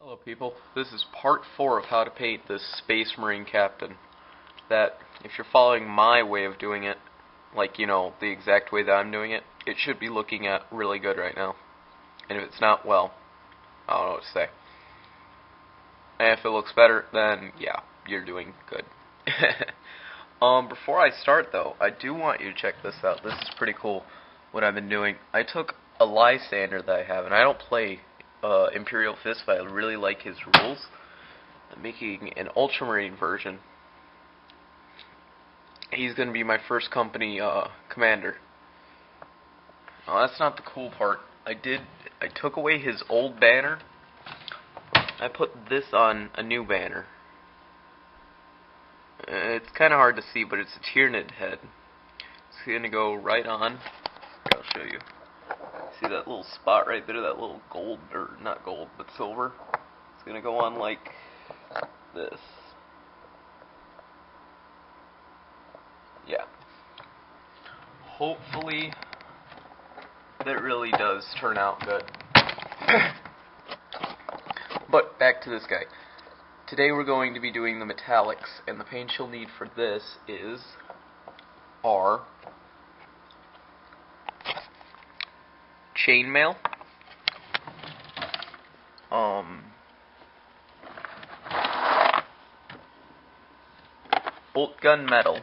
Hello people, this is part 4 of how to paint this Space Marine Captain. That, if you're following my way of doing it, like, the exact way that I'm doing it, it should be looking at really good right now. And if it's not, well, I don't know what to say. And if it looks better, then, yeah, you're doing good. Before I start though, I do want you to check this out. This is pretty cool, what I've been doing. I took a Lysander that I have, and I don't play Imperial Fist, but I really like his rules. I'm making an Ultramarine version. He's going to be my first company commander. Now, that's not the cool part. I took away his old banner. I put this on a new banner. It's kind of hard to see, but it's a Tyranid head. It's going to go right on. I'll show you. See that little spot right there, that little gold, or not gold, but silver? It's going to go on like this. Yeah. Hopefully that really does turn out good. But back to this guy. Today we're going to be doing the metallics, and the paint you'll need for this is chainmail, bolt gun metal.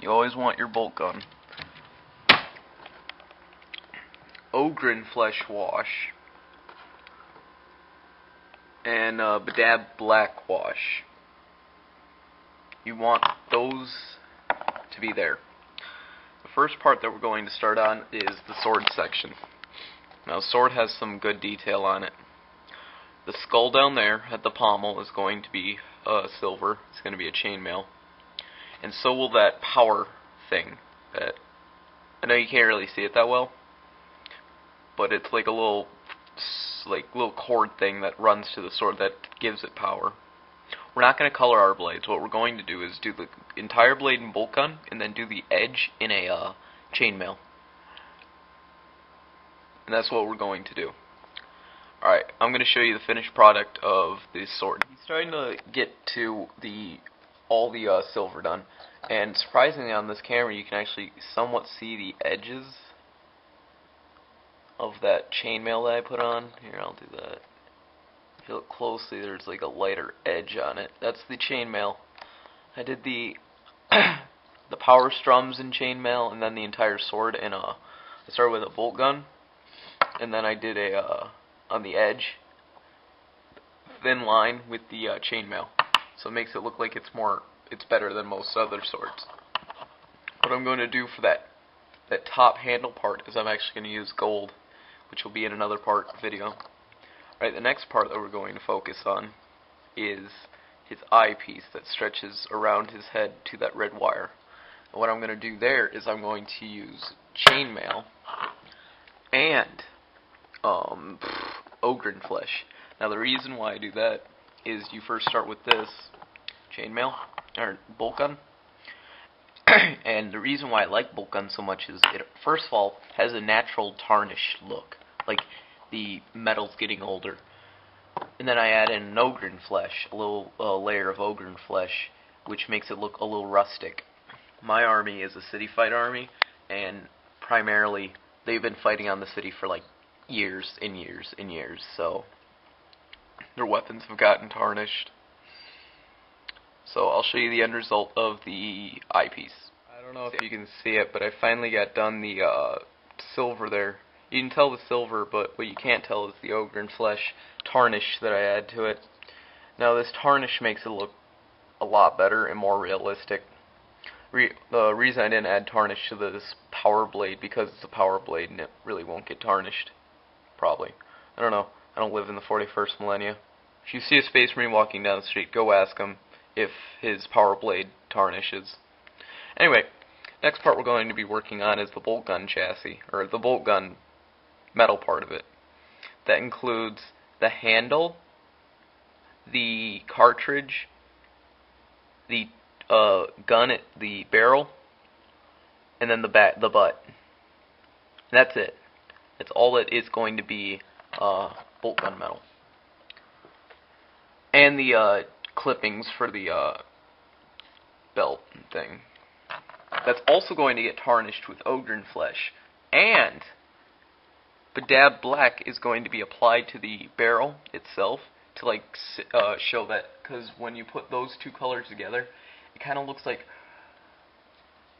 You always want your bolt gun. Ogren flesh wash, and Badab black wash. You want those to be there. The first part that we're going to start on is the sword section. Now, the sword has some good detail on it. The skull down there at the pommel is going to be silver. It's going to be a chainmail. And so will that power thing. That I know you can't really see it that well, but it's like a little cord thing that runs to the sword that gives it power. We're not going to color our blades. What we're going to do is do the entire blade in bolt gun, and then do the edge in a chainmail. And that's what we're going to do. Alright, I'm going to show you the finished product of this sword. He's starting to get to all the silver done. And surprisingly, on this camera, you can actually somewhat see the edges of that chainmail that I put on. Here, I'll do that. If you look closely, there's like a lighter edge on it. That's the chainmail. I did the the power strums in chainmail, and then the entire sword in I started with a bolt gun, and then I did on the edge, thin line with the chainmail. So it makes it look like it's better than most other swords. What I'm going to do for that top handle part is I'm actually going to use gold, which will be in another video. Alright, the next part that we're going to focus on is his eyepiece that stretches around his head to that red wire. And what I'm going to do there is I'm going to use chainmail and Ogren flesh. Now the reason why I do that is you first start with this chainmail, or bolt gun. And the reason why I like bolt gun so much is it, first of all, has a natural tarnished look. Like the metal's getting older. And then I add in an Ogren flesh, a little layer of Ogren flesh, which makes it look a little rustic. My army is a city fight army, and primarily they've been fighting on the city for like years and years and years, so their weapons have gotten tarnished. So I'll show you the end result of the eyepiece. I don't know if you can see it, but I finally got done the silver there. You can tell the silver, but what you can't tell is the Ogren flesh tarnish that I add to it. Now this tarnish makes it look a lot better and more realistic. The reason I didn't add tarnish to this power blade, because it's a power blade and it really won't get tarnished. Probably. I don't know. I don't live in the 41st millennia. If you see a Space Marine walking down the street, go ask him if his power blade tarnishes. Anyway, next part we're going to be working on is the bolt gun chassis, or the bolt gun metal part of it. That includes the handle, the cartridge, the gun, the barrel, and then the butt. And that's it. That's all it is going to be bolt gun metal. and the clippings for the belt thing. That's also going to get tarnished with Ogren Flesh, and Bedabbed Black is going to be applied to the barrel itself to like show that, because when you put those two colors together, it kind of looks like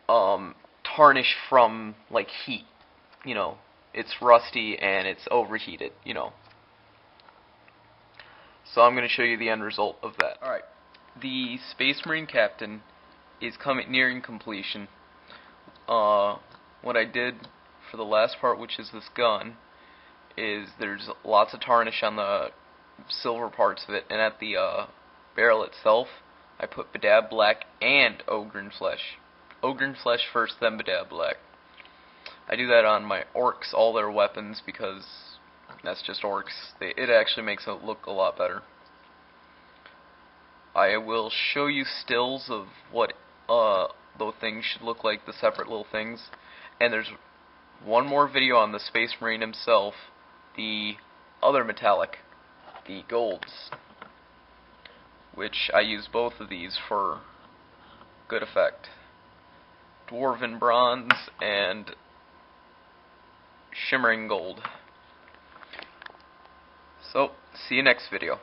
tarnish from like heat. You know, it's rusty and it's overheated. You know. So I'm going to show you the end result of that. All right, the Space Marine Captain is nearing completion. What I did for the last part, which is this gun, is there's lots of tarnish on the silver parts of it, and at the barrel itself, I put Bedabbed Black and Ogren Flesh. Ogren Flesh first, then Bedabbed Black. I do that on my orcs, all their weapons, because that's just orcs. It actually makes it look a lot better. I will show you stills of what those things should look like, the separate little things. And there's one more video on the Space Marine himself, the other metallic, the golds, which I use both of these for good effect. Dwarven Bronze and Shimmering Gold. So, see you next video.